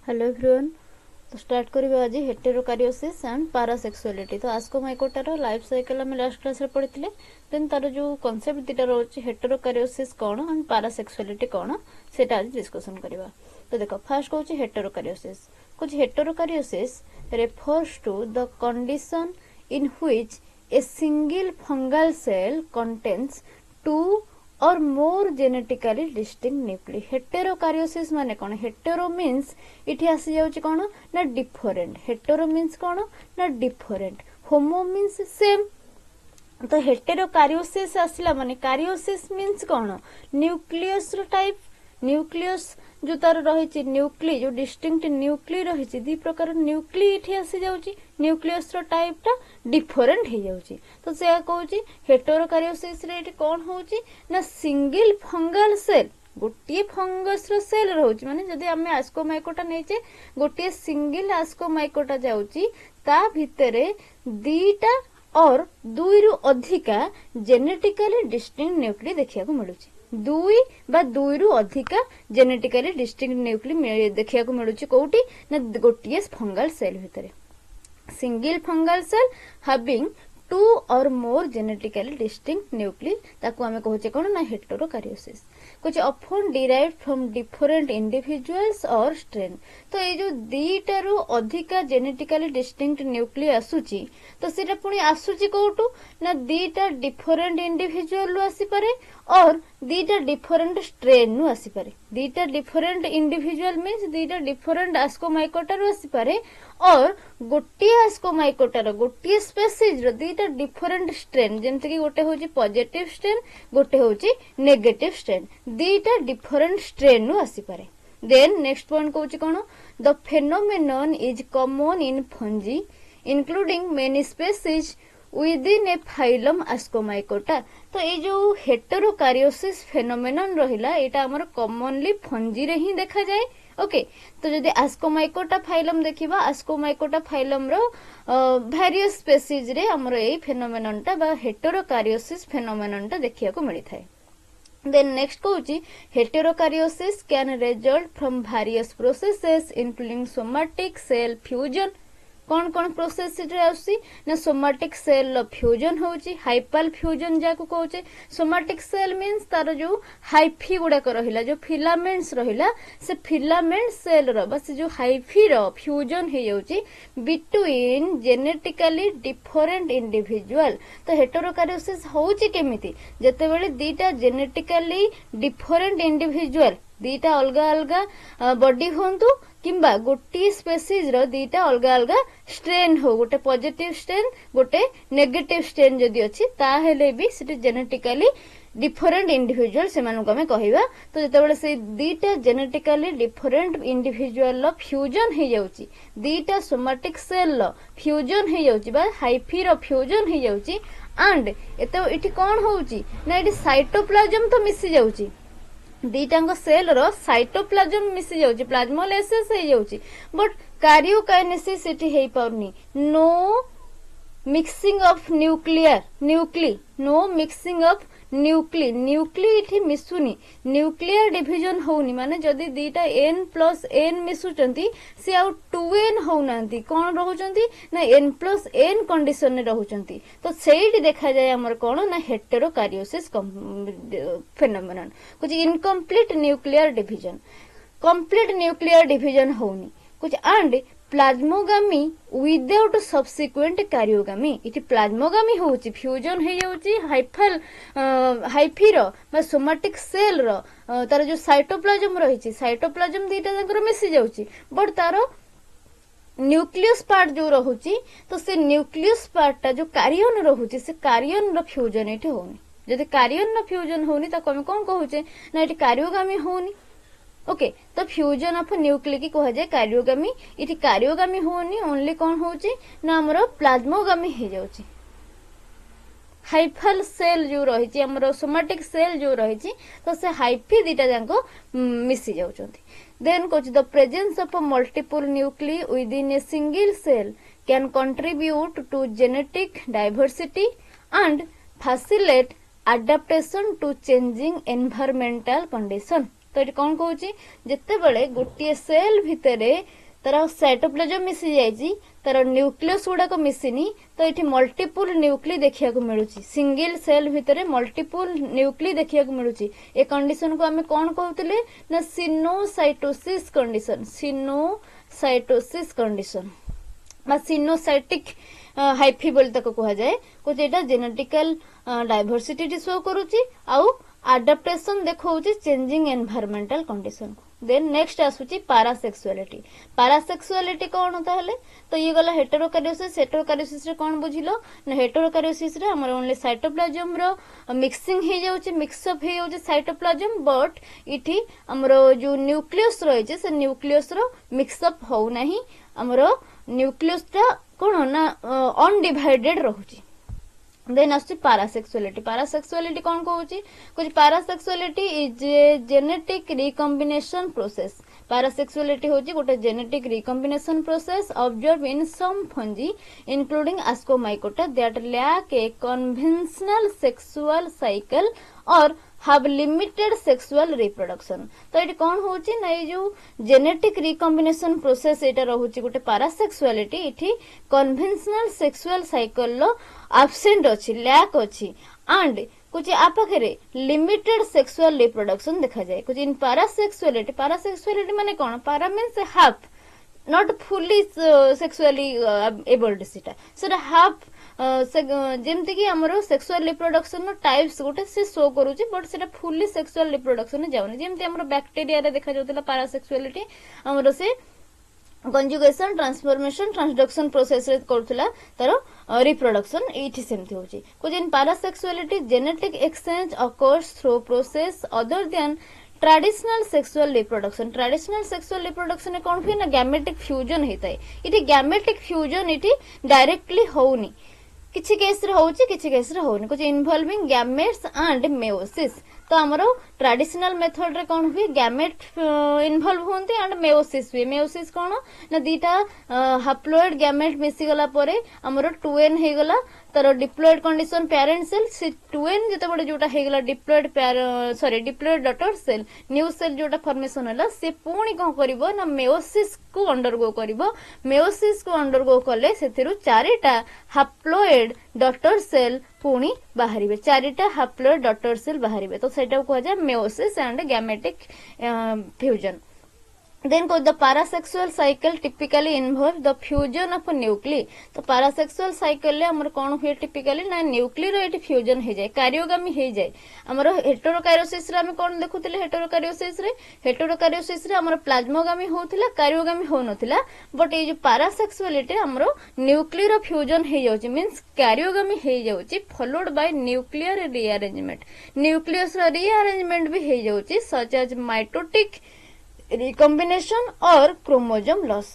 Hello everyone. तो start करबा आज हेटेरोकारियोसिस एंड पैरासेक्सुअलिटी। तो आस्कोमाइकोटार लाइफ साइकिल आम लास्ट क्लास रे पढ़ी। देन तार जो कॉन्सेप्ट दुटा रोचे हेटेरोकारियोसिस कौन एंड पैरासेक्सुअलिटी कौन से आज डिस्कशन करबा। तो देखो फर्स्ट कहूँ हेटेरोकारियोसिस। कुछ heterokaryosis refers to the condition in which a single fungal cell contains two और more genetically distinct nuclei. Heterokaryosis माने कौन? हेटेरो मीन्स इठी आसी जाउची कौन ना डिफरेंट। हेटेरो मीन्स कौन ना डिफरेंट। होमो मीन्स सेम। तो हेटेरोकारियोसिस आसिला माने कारियोसिस मीन्स कौन? न्यूक्लियस रो टाइप। न्यूक्लियस जो तार रही न्यूक्ली जो डिस्टिंक्ट न्यूक्ली रही दी प्रकार न्यूक्ली इठी आसी जाउची। न्यूक्लियस रो टाइप टा डिफरेंट हो जाउची। तो से कहूची हेटेरोकारियोसिस रे इठी कोन होउची ना सिंगल फंगल सेल गोटे फंगस रो सेल रहउची। माने जदी हमें आस्कोमाइकोटा नेचे गोटे सिंगल आस्कोमाइकोटा जाउची ता भितरे दीटा और दुई रु अधिका जेनेटिकली डिस्टिंक्ट न्यूक्ली देखिया को मिलुची। दुई रु अधिका जेनेटिकली डिस्टिंक्ट न्यूक्ली देखिया को मिलुची कोउटी ना गोटे फंगल सेल भितरे। Single fungal cell having two और मोर जेनेटिकली डिस्टिंक्ट न्यूक्ली ताकू हमें कहूचे कौन ना हेटेरोकारियोसिस। कुछ often derived from different individuals और स्ट्रेन। तो ये जो दीटारू अधिका जेनेटिकली डिस्टिंक्ट न्यूक्ली आसुची तो सेटा पुणी आसुची कोउटू ना दीटा डिफरेंट इंडिविजुअल रु आसी पारे और दीटा डिफरेंट स्ट्रेन नु आसी पारे। दीटा डिफरेंट इंडिविजुअल मीन्स दीटा डिफरेंट आस्कोमाइकोटा रु आसी पारे और गोटे आस्कोमाइकोटार गोटे स्पेसीज रो दीटा डिफरेंट स्ट्रेन जेमति कि गोटे होची पॉजिटिव स्ट्रेन गोटे होची नेगेटिव स्ट्रेन दीटा डिफरेंट स्ट्रेन नु आसी पारे। देन नेक्स्ट पॉइंट कहूची कोन? The phenomenon is common in fungi including many species within a phylum Ascomycota. तो ये जो हेटेरोकारियोसिस फेनोमेनन रहिला एटा हमर कॉमनली फंजी रे ही देखा जाए। ओके तो जदि आस्कोमाइकोटा फाइलम देखिबा आस्कोमाइकोटा फाइलम रो वेरियस स्पेसीज रे हमर ए फेनोमेनन टा बा हेटेरोकारियोसिस फेनोमेनन टा देखिया को मिली थाए। देन नेक्स्ट कहूची heterokaryosis can result from various processes including somatic cell fusion. कौन कौन प्रोसेस आसी ना सोमैटिक सेल लो फ्यूजन होची हाइपल फ्यूजन जाको कहूचे। सोमैटिक सेल मीन्स तार जो हाइफी गुड़ाक रहिला जो फिलामेंट्स रहिला से फिलामेंट सेल रो बस जो हाइफी रो फ्यूजन हो जाउची बिटवीन जेनेटिकली डिफरेंट इंडिविजुअल। तो हेटेरोकारियोसिस होची केमिति जते बेले दीटा जेनेटिकली डिफरेंट इंडिविजुअल दीटा अलगा अलगा बॉडी होंतु किंबा गोटे स्पेसीज रो दीटा अलगा अलगा स्ट्रेन हो गोटे पॉजिटिव स्ट्रेन गोटे नेगेटिव स्ट्रेन जदी अछि ताहेले भी सेटे जेनेटिकली डिफरेंट इंडिविजुअल से मानु को हमें कहिबा। तो जते बेले से दीटा जेनेटिकली डिफरेंट इंडिविजुअल लो फ्यूजन हे जाउची दीटा सोमैटिक सेल लो फ्यूजन हे जाउची बा हाइफी रो फ्यूजन हे जाउची एंड एतो इठी कोन होउची ना इठी साइटोप्लाज्म तो मिसी जाउची दीटांग सेल रो साइटोप्लाज्म मिसी जाउची प्लाज्मोलाइसिस हे जाउची बट कार्योकाइनेसिस इठी हेई पाउनी। No mixing of nuclei no mixing of nuclei इठी मिसुनी न्यूक्लियर डिविजन होउनी माने जदी दीटा n+n मिसुचंती से आउ 2n होउनांती कोन रहउचंती ना n+n कंडीशन ने रहउचंती। तो सेइडी देखा जाय हमर कोन ना हेटेरोकारियोसिस फेनोमेनन। कुछ incomplete nuclear division complete nuclear division होउनी कुछ and plasmogamy without subsequent karyogamy. इति प्लाज्मोगामी होउची फ्यूजन हे जाउची हाइफी रो बा सोमैटिक सेल रो तार जो साइटोप्लाज्म रहिची साइटोप्लाज्म दीटा जंकर मिसी जाउची बट तारो न्यूक्लियस पार्ट जो रहउची तो से न्यूक्लियस पार्ट ता जो कार्यन रहउची से कार्यन रो फ्यूजन एठी होउनी। जदि कार्यन रो फ्यूजन होउनी त कमे कोन कहउचे ना एठी कार्योगामी होउनी। ओके तो फ्यूजन ऑफ न्यूक्ली की कहा जाए कार्योगामी। इति कार्योगामी होनी ओनली कौन होची ना हमरो प्लाज्मोगामी हे जाउची। हाइफल सेल जो रहिची हमरो सोमैटिक सेल जो रहिची तो से हाइफी दीटा जांको मिसी जाउचंती। देन कोच the presence of multiple nuclei within a single cell can contribute to genetic diversity and facilitate adaptation to changing environmental condition. तो ये कौन कहूँ जिते बड़े गोटे सेल भितर तार साइटोप्लाज्म मिसी जाइए तार न्यूक्लियस गुड़ाक मिसिनी तो ये मल्टीपुल न्यूक्ली देखा मिलूँ सिंगल सेल भितर मल्टीपुल न्यूक्ली देखा मिलूँ ए कंडीशन को आम कौन कहते ना सिनोसाइटोसिस कंडीशन सिनोसाइटोसिस कंडीशन सिनोसाइटिक हाइफी बोली ताको कहा जाए कुछ एटा जेनेटिकल डायवर्सिटी शो करूची आउ आडाप्टेशन देखौची changing environmental condition then next आसुची पारासेक्सुअलिटी कौन होता है तो ये गला हेटेरोकारियोसिस रे कौन बुझिलो ना हेटेरोकारियोसिस रे हमर ओनली साइटोप्लाज्म रो मिक्सिंग हे जाउची मिक्सअप हे जाउची साइटोप्लाज्म बट इठी हमरो जो न्यूक्लियस रही छे से न्यूक्लियस रो मिक्सअप हो नहीं हमरो न्यूक्लियस टा कौन ना अनडिवाइडेड रहुची देन आसुची पारासेक्सुअलिटी कौन कहूची कुछ parasexuality is a genetic recombination process parasexuality होची गोटे genetic recombination process observe in some fungi including Ascomycota that lack a conventional sexual cycle और have limited sexual reproduction तो ये कौन होची ना ये जो जेनेटिक रिकॉम्बिनेशन प्रोसेस एटा रहुची गोटे पारासेक्सुअलिटी इठी कन्वेंशनल सेक्सुअल साइकिल लो एब्सेंट अछि लैक अछि एंड कुछ आपाखरे लिमिटेड सेक्सुअल रिप्रोडक्शन देखा जाए कुछ इन पारासेक्सुअलिटी माने कौन पारा means half not fully sexually abled सेटा हाफ जेमती कि हमरो सेक्सुअल रिप्रोडक्शन टाइप्स गोटे से शो करूची बट सेटा फुली सेक्सुअल रिप्रोडक्शन जाउनी जेमती हमरो बैक्टीरिया रे देखा जाउतला पारासेक्सुअलिटी हमरो से कंजुगेशन ट्रांसफॉर्मेशन ट्रांसडक्शन प्रोसेस रे करथुला तारो रिप्रोडक्शन एठी सेमती होची कुछ in parasexuality genetic exchange occurs through process other than traditional sexual reproduction कौन हुए ना गैमेटिक फ्यूजन होता है इटी गैमेटिक फ्यूजन इटी डायरेक्टली होनी किछि केस रे होउची किछि केस रे होनी कुछ इन्वॉल्विंग गैमेट्स एंड मेयोसिस तो हमरो ट्रेडिशनल मेथड रे कौन हुए गैमेट इन्वॉल्व होंती एंड मेयोसिस हुए मेयोसिस कौन ना दीटा हाप्लोइड गैमेट मिसी गला परे हमरो 2n हे गला तार डिप्लॉयड कंडीशन पेरेंट सेल से 2n जते बडे जोटा हे गला diploid daughter cell new cell जोटा फॉर्मेशन होला से पुणी कोन करिवो ना मेयोसिस को अंडरगो करिवो मेयोसिस को अंडरगो कले सेथिरु चारिटा हाप्लोइड डॉटर सेल पुणी बाहरिबे चारिटा हाप्लोइड डॉटर सेल बाहरिबे तो सेटा को जाय meiosis and gametic fusion Then the parasexual cycle typically involves the fusion of a nuclei. तो parasexual cycle ले हमर कौन हुए typically ना nuclei रो एटी fusion हे जाए कार्योगामी हे जाए हमर हेटेरोकारियोसिस रे हम कौन देखुतिले हेटेरोकारियोसिस रे हमर प्लाज्मोगामी होतिला कार्योगामी हो नथिला बट ए जो parasexuality हमर nuclei रो fusion हे जाउची मींस कार्योगामी हे जाउची followed by nuclear rearrangement nucleus row rearrangement भी हे जाउची such as mitotic रिकॉम्बिनेशन और क्रोमोजोम लॉस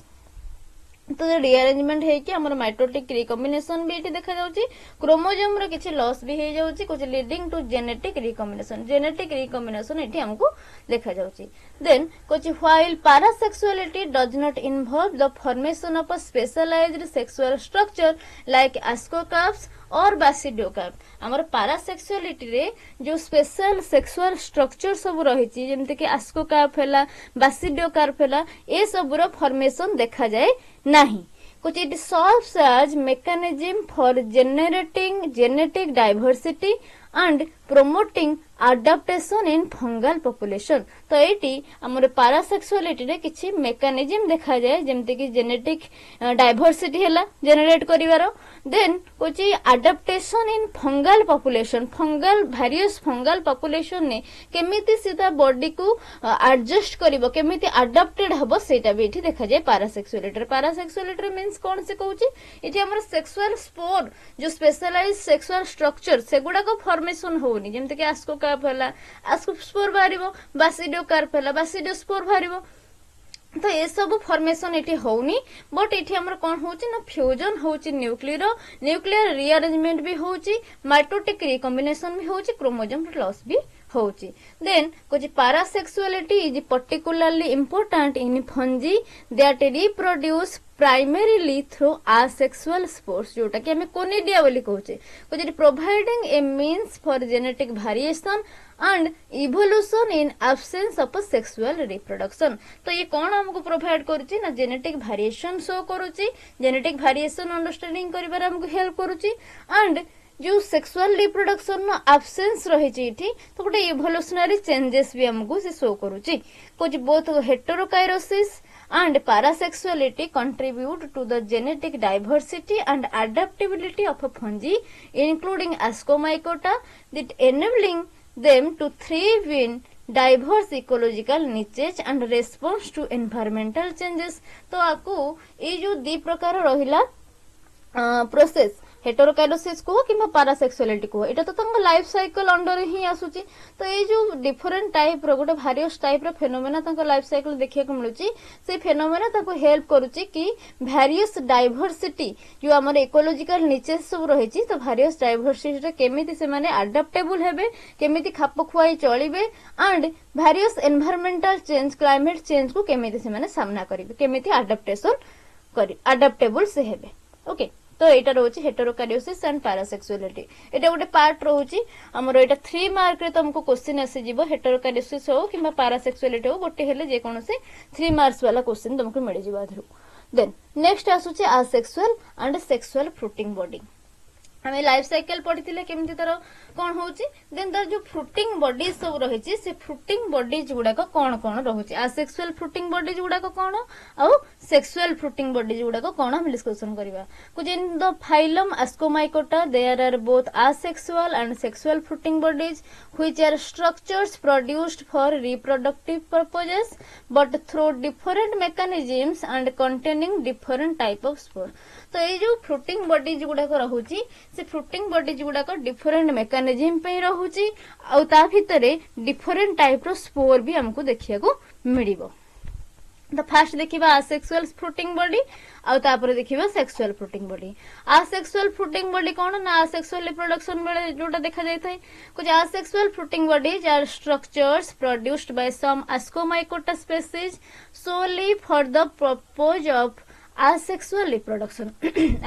तो रिअरेंजमेंट है कि हमर माइटोटिक रिकॉम्बिनेशन भी एठी देखा जाउची क्रोमोजोम रो किछि लॉस भी हे जाउची कुछ लीडिंग टू जेनेटिक रिकॉम्बिनेशन एठी हमको देखा जाउची देन कुछ while parasexuality does not involve the formation of a specialized sexual structure like ascocarps और बासिडियोकार्प हमर पैरासेक्सुअलिटी रे जो स्पेशल सेक्सुअल स्ट्रक्चर सब रहिची जेमते कि एस्कोकार्प हैला बासिडियोकार्प हैला ए सब रो फॉर्मेशन देखा जाए नहीं कुछ it serves as mechanism for generating genetic diversity and promoting adaptation in fungal population तो एटी हमर पैरासेक्सुअलिटी रे किछि मेकानिज्म देखा जाए जेमते कि जेनेटिक डाइवर्सिटी हैला जेनरेट करिवारो देन कुछ adaptation in fungal population various fungal population ने केमिति सीधा बॉडी को एडजस्ट करिवो केमिति अडाप्टेड हबो सेटा भी एठी देखा जाए पैरासेक्सुअलिटी मींस कोन से कहूची एठी हमर सेक्सुअल स्पोर जो स्पेशलाइज्ड सेक्सुअल स्ट्रक्चर सेगुडा को फॉर्मेशन होनी जेमते कि एस्कोकार्प हैला एस्कोस्पोर बारिवो बासिडियोकार्प हैला बासिडियोस्पोर बारिवो तो ये सब फॉर्मेशन एठी होनी बट एठी हमर कोन होची ना फ्यूजन होची न्यूक्लियर रिअरेंजमेंट भी होची माइटोटिक रिकॉम्बिनेशन भी होची क्रोमोसोम लॉस भी होची। देन कुछ parasexuality is particularly important in fungi that reproduce primarily through asexual spores, जोटा कि हमें कोनिडिया बोली कहूचे। कुछ providing a means for genetic variation and evolution in absence of sexual reproduction। तो ये कौन हमको प्रोवाइड करुची ना जेनेटिक वेरिएशन शो करुची, जेनेटिक वेरिएशन अंडरस्टैंडिंग करिबार हमको हेल्प करुची एंड जो सेक्सुअल रिप्रोडक्शन नो एब्सेंस रही थी तो गोटे इवोल्यूशनरी चेंजेस भी हमको से शो करुची। कुछ both हेटेरोकाइरोसिस and parasexuality contribute to the genetic diversity and adaptability of a fungi, including Ascomycota, that enabling them to thrive in diverse ecological niches and response to environmental changes। तो आपको ये जो दी प्रकार रहिला प्रोसेस हेटेरोकाइरोसिस को कि पारासेक्सुअलिटी को एटा तो लाइफ साइकिल अंडर ही आसुची। तो ये जो डिफरेंट टाइप रो गोटे भारियस टाइप रो फेनोमेना लाइफ साइकिल देखिया को मिलुची। से फेनोमेना ताको हेल्प करूची कि भारियस डाइवर्सिटी जो हमर इकोलॉजिकल निचेस सब रहिची तो भारियस डाइवर्सिटी रे केमिति से माने अडैप्टेबल हेबे, केमिति खाप खुआई चलिबे and various environmental change climate change को केमिति से माने सामना करिबे, केमिति अडैप्टेशन करि अडैप्टेबल से हेबे। ओके तो एटा रोची हेटेरोकारियोसिस एंड पैरासेक्सुअलिटी। एटा गोटे पार्ट रोची हमर एटा 3 मार्क रे तुमको क्वेश्चन आसी जिवो हेटेरोकारियोसिस हो कि पैरासेक्सुअलिटी हो गोटे हेले जे कोनोसे 3 मार्क्स वाला क्वेश्चन तुमको मिल जिवो आधरु। देन नेक्स्ट आसुची asexual and sexual fruiting body. हमें लाइफ साइकिल पढ़ी केमती तार कौन होची। देन तार जो फ्रूटिंग बॉडीज सब रही से फ्रूटिंग बॉडीज गुड़ाक कौन कौन रोचे, आसेक्सुअल फ्रूटिंग बॉडीज गुड़ाक कौन आउ सेक्सुअल फ्रूटिंग बॉडीज गुड़ाक कौन हम डिस्कशन करबा। कुछ in the phylum Ascomycota there are both asexual and sexual fruiting bodies which are structures produced for reproductive purposes but through different mechanisms and containing different type of spore। तो ये जो fruiting bodies गुड़ाक रहुची से fruiting bodies गुड़ाक different mechanism पे रहुची आ ता भितरे different type रो spore भी हमको देखिया को मिलिबो। तो फास्ट देखिबा असेक्सुअल फ्रूटिंग बॉडी आ तापर देखिबा sexual fruiting body. Asexual fruiting body कोन ना असेक्सुअल रिप्रोडक्शन बेले जोटा देखा जाय थाए। कुछ asexual fruiting bodies are structures produced by some Ascomycota species solely for the purpose of asexual reproduction.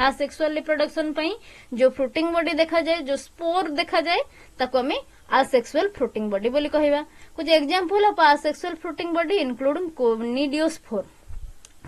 Asexual reproduction पई जो फ्रूटिंग बॉडी देखा जाए, जो स्पोर देखा जाए ताको हमें aसेक्सुअल फ्रूटिंग बॉडी बोली कहबा। कुछ example of asexual fruiting body including conidiospore.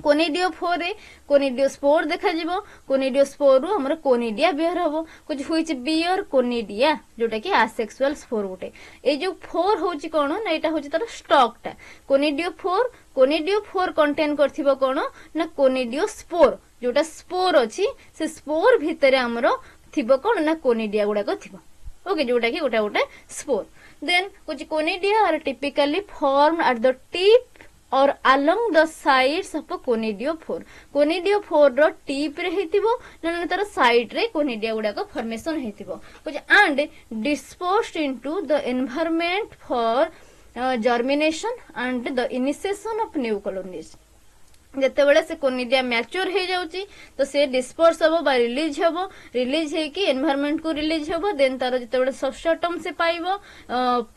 Conidiophore रे कोनिडियोस्पोर देखा जिवो, कोनिडियोस्पोर रु हमर कोनिडिया बियर हबो। कुछ व्हिच बियर कोनिडिया जोटा कि aसेक्सुअल स्पोर उठे। ए जो फोर होची कोन ना एटा होची तार स्टॉक टा कोनिडियोफोर कंटेन करथिबो कोन ना कोनिडियोस्पोर जोटा स्पोर अछि से स्पोर भितरे हमरो थिबो कोन ना कोनिडिया गुडा को थिबो। ओके जोटा कि गोटा स्पोर। देन कुछ conidia are typically formed at the tip or along the sides of conidiophore। conidiophore रो टिप रे हेतिबो न तार साइड रे कोनिडिया गुडा को फॉर्मेशन हेतिबो। कुछ and disposed into the environment for germination and the initiation of new colonies। जते बेले से कोनिडिया मैच्योर हो जाउची तो से डिस्पर्स हबो बा रिलीज हबो, रिलीज हे कि एनवायरनमेंट को रिलीज हबो। देन तार जते बेले सबस्ट्रेटम से पाइबो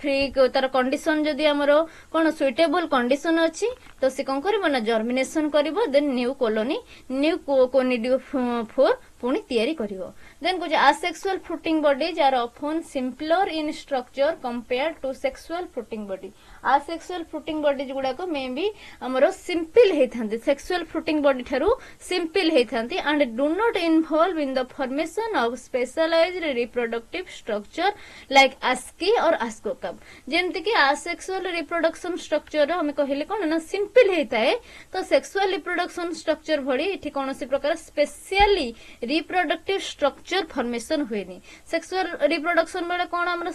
फ्री तार कंडीशन जदी हमरो कोन सुइटेबल कंडीशन अछि तो से कोन करबो ना जर्मिनेशन करबो। Then new colony new conidiophore पुणी तैयारी करिवो। देन कुछ asexual fruiting bodies are often simpler in structure compared to sexual fruiting body. Asexual fruiting bodies गुडा को मे बी हमरो सिंपल हेथांती, सेक्सुअल फ्रूटिंग बॉडी थारू सिंपल हेथांती and do not involve in the formation of specialized reproductive structure like ASCII और ASCOCAP। जेमति कि asexual reproduction structure हमें कहले कोन ना सिंपल हेताए तो सेक्सुअल रिप्रोडक्शन स्ट्रक्चर भडी एठी कोनोसी प्रकार स्पेशली रिप्रोडक्टिव स्ट्रक्चर फॉर्मेशन हुएनी। सेक्सुअल रिप्रोडक्शन बेले कोन हमर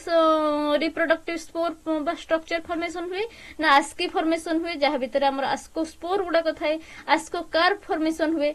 रिप्रोडक्टिव स्पोर बा स्ट्रक्चर फॉर्मेशन हुए ना ASCII फॉर्मेशन हुए जहा भीतर हमर ASCOस्पोर गुडा को थाए, ASCOCARP फॉर्मेशन हुए।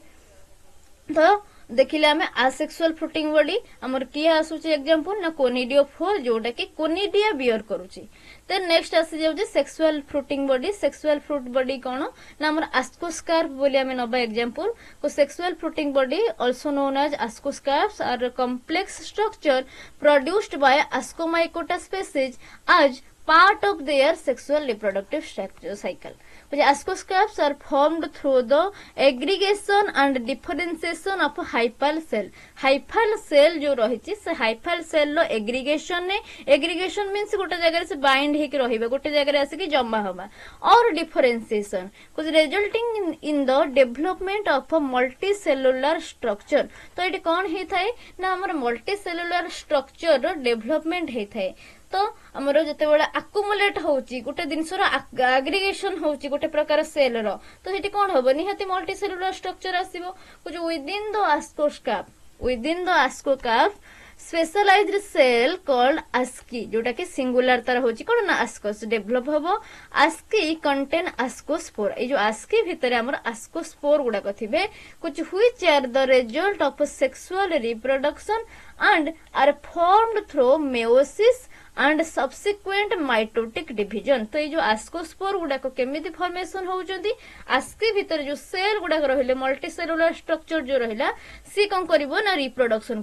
तो देखिले हमें aसेक्सुअल फ्रूटिंग बॉडी हमर किए आसुची एग्जांपल ना कोनिडियोफोर जोटा कि कोनिडिया बियर करूची। देन नेक्स्ट आसी जाउची sexual fruiting body. Sexual fruit body कोन ना हमर ASCOSCARP बोली हमें नबा एग्जांपल को sexual fruiting body also known as ASCOSCARPs are complex structure produced by Ascomycota species as part of their sexual reproductive cycle. Ascospores are formed through the aggregation and differentiation of hyphal cell. Hyphal cell जो रही से hyphal cell लो aggregation ने aggregation means गोटे जगह से bind है कि रहिबा गोटे जगह आसे कि जमा होबा और differentiation कुछ resulting in the development of a multicellular structure. तो ये कौन है थाए ना हमर multicellular structure रो development है थाए. तो हमर जते बडा अक्युमुलेट होची गोटे जिनसर एग्रीगेशन होची गोटे प्रकार सेल रो तो सेठी कोन होबो निहाती मल्टी सेलुलर स्ट्रक्चर आसीबो कुछ within the आस्कोकार्प specialised cell called ASCII जोटा कि सिंगुलर तार होची कोन ना आस्कोस डेवलप होबो आस्की कंटेन आस्कोस्पोर ए जो आस्की भितरे हमर आस्कोस्पोर गुडा कथिबे कुछ which are the result of sexual reproduction and are formed through meiosis and subsequent mitotic division. तो ये जो आस्कोस्पोर गुडाक केमिति फॉर्मेशन होउचंदी आस्की भितर जो सेल गुडाक रहिले मल्टी सेलुलर स्ट्रक्चर जो रहिला सी कोन करिवो ना रिप्रोडक्शन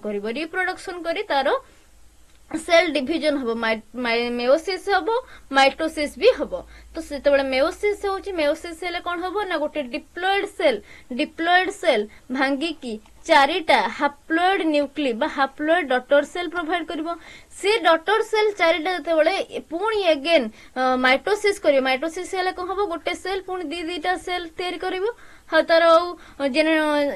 करी तारो सेल डिविजन हबो मेयोसिस हबो माइटोसिस भी हबो. तो सेतेबेले मेयोसिस होउची मेयोसिस हेले कोन हबो ना गोटे डिप्लॉयड सेल भांगी की चारिटा हाप्लॉयड न्यूक्ली बा हाप्लॉयड डॉटर सेल प्रोवाइड करिवो से डॉटर सेल चारिटा जतेबेले पुणी अगेन माइटोसिस करिवो माइटोसिस हेले कोन हबो गोटे सेल पुणी दीटा सेल तयारी करिवो हा तार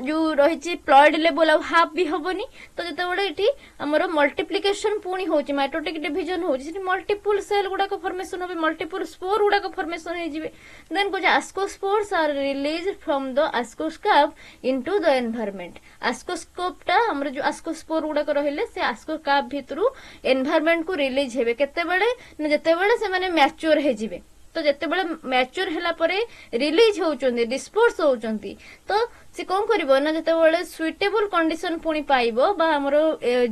जो रही प्लॉयड लेवल आ हाफ भी हबनी. तो जतेबेले एठी हमर मल्टीप्लिकेशन पुणी होची माइटोटिक डिविजन होची सेठी मल्टीपल सेल गुडाक फॉर्मेशन होबे मल्टीपल स्पोर गुडाक फॉर्मेशन हे जिवे. देन कुछ ascospores are released from the ascocarp into the environment. आस्कोस्कोपटा हमर जो आस्कोस्पोर गुडाक रहिले से आस्कोस्कार्प भितरु एनवायरनमेंट को रिलीज हेबे केतेबेले न जतेबेले से माने मैच्योर हे जिवे. तो जेतेबेले मैच्योर हैला परे रिलीज होउचंदी डिस्पोर्स होउचंदी तो से कोन करिवो ना जेतेबेले सुइटेबल कंडीशन पुनी पाइबो बा हमरो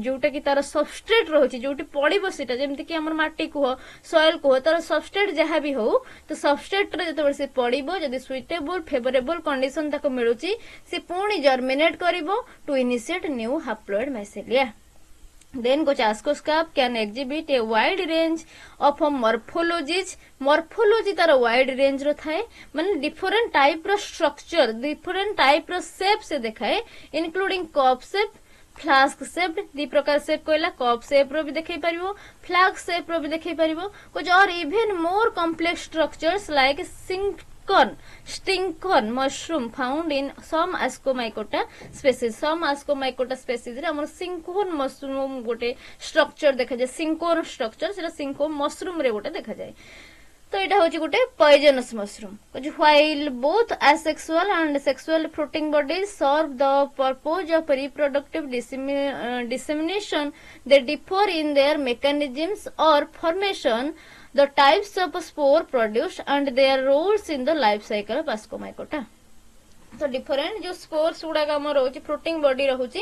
जोटा कि तार सबस्ट्रेट रहउची जोटी पडिबो सेटा जेमति कि हमर माटी को सॉइल को तार सबस्ट्रेट जहा भी हो तो सबस्ट्रेट रे जेतेबेले से पडिबो जदी सुइटेबल फेवरेबल कंडीशन ताको मिलुची से पुनी जर्मिनेट करिवो to initiate new haploid mycelia. Then Ascospore can exhibit a wide range of morphologies. Morphology तार wide range रो थाए माने different type रो structure, different type रो shape से देखाए including cup shape, flask shape दी प्रकार शेप कहला कप शेप रो भी देखै परिबो फ्लास्क शेप रो भी देखै परिबो कुछ और even more complex structures like stinkhorn mushroom found in some Ascomycota species. Some Ascomycota species रे हमर सिंकोन मशरूम गोटे स्ट्रक्चर देखा जाय सिंकोन स्ट्रक्चर सेटा सिंकोन मशरूम रे गोटे देखा जाय. तो एटा होची गोटे poisonous mushroom while both asexual and sexual fruiting bodies serve the purpose of reproductive dissemination they differ in their mechanisms और formation the types of spore produced and their roles in the life cycle of Ascomycota. तो different जो spores गुडा हमर रहउची fruiting body रहउची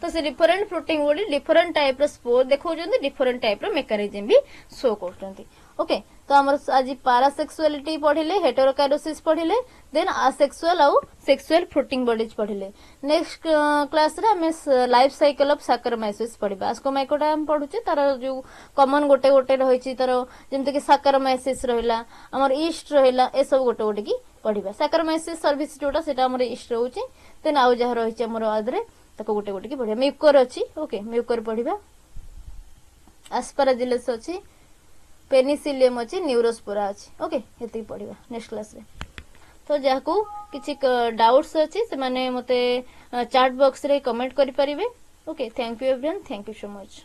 तो से different fruiting body different type रो स्पोर देखौजंती डिफरेंट टाइप रो मेकानिज्म भी शो करजंती. ओके तो हमर आज पैरासेक्सुअलिटी पढिले हेटेरोकाइरोसिस पढिले देन असेक्सुअल और सेक्सुअल फ्रूटिंग बॉडीज पढिले. नेक्स्ट क्लास रे हम लाइफ साइकिल ऑफ साकरमाइसिस पढिबा. आस्कोमाइकोटा हम पढुचे तार जो कॉमन गोटे गोटे रहिची तार जेमते कि साकरमाइसिस रहिला हमर ईस्ट रहिला ए सब गोटे गोटे की पढिबा. साकरमाइसिस सर्विस जोटा सेटा हमर ईस्ट रहउची देन आउ जहा रहिची हमर आदरे ताको गोटे गोटे की पढिबा. म्यूकर अछि ओके म्यूकर पढिबा. एस्पराजिलस अछि पेनिसिलियम अच्छी न्यूरोस्पोरा अच्छी ओके ये पढ़ा नेक्स्ट क्लास रे. तो जहाँ किसी डाउट्स अच्छी से माने मते चैट बॉक्स रे कमेंट करि परिबे. Okay thank you everyone thank you so much.